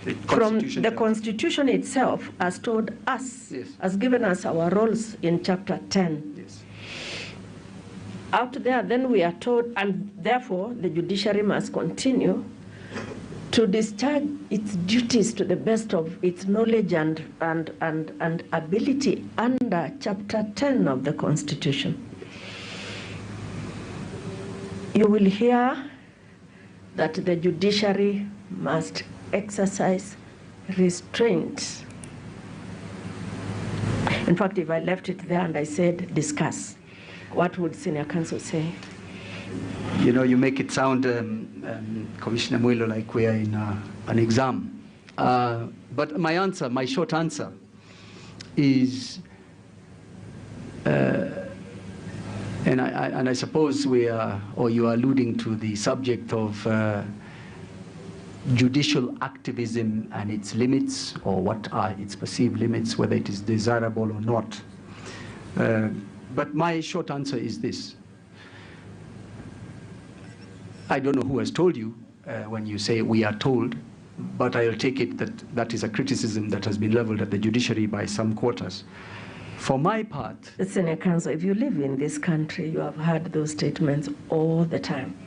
The Constitution itself has told us, yes, has given us our roles in Chapter 10. Yes. Out there, then we are told, and therefore the judiciary must continue to discharge its duties to the best of its knowledge and ability under Chapter 10 of the Constitution. You will hear that the judiciary must exercise restraint. In fact, if I left it there and I said discuss, what would Senior Counsel say? You know, you make it sound, Commissioner Mwilo, like we are in an exam. But my answer, my short answer, is, and I suppose we are, or you are alluding to the subject of judicial activism and its limits, or what are its perceived limits, whether it is desirable or not. But my short answer is this. I don't know who has told you when you say we are told, but I'll take it that that is a criticism that has been leveled at the judiciary by some quarters. For my part... Senior Counsel, if you live in this country, you have heard those statements all the time.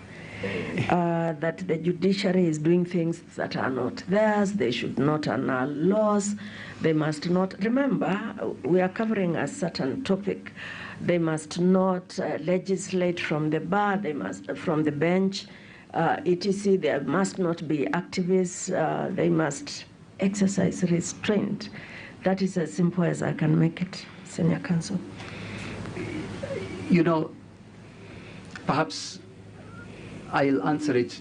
That the judiciary is doing things that are not theirs, they should not annul laws, they must not... Remember, we are covering a certain topic. They must not legislate from the bar, they must from the bench, etc. There must not be activists, they must exercise restraint. That is as simple as I can make it, Senior Counsel. You know, perhaps I'll answer it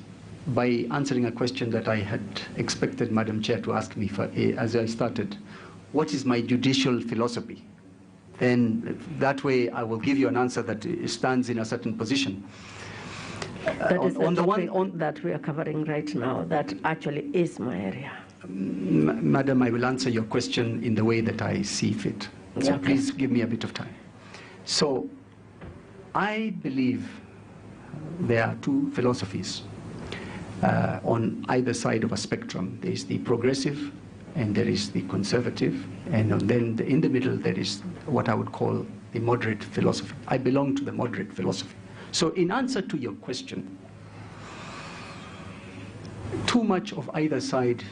by answering a question that I had expected Madam Chair to ask me for, as I started. What is my judicial philosophy? Then that way I will give you an answer that stands in a certain position. That is the topic that we are covering right now. That actually is my area. Madam, I will answer your question in the way that I see fit. So okay, please give me a bit of time. So I believe there are two philosophies on either side of a spectrum. There is the progressive and there is the conservative, and then in the middle there is what I would call the moderate philosophy. I belong to the moderate philosophy. So in answer to your question, too much of either side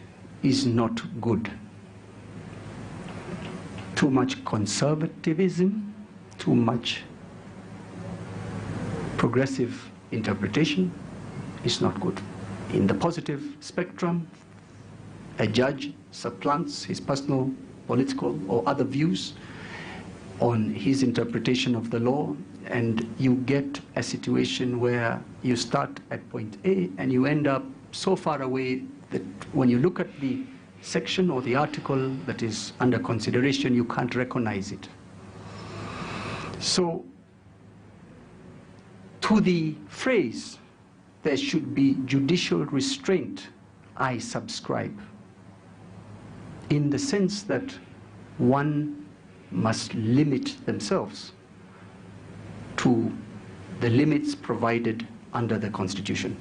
is not good. Too much conservatism, too much progressive interpretation is not good. In the positive spectrum, a judge supplants his personal, political, or other views on his interpretation of the law, and you get a situation where you start at point A and you end up so far away that when you look at the section or the article that is under consideration, you can't recognize it. So, to the phrase, there should be judicial restraint, I subscribe, in the sense that one must limit themselves to the limits provided under the Constitution.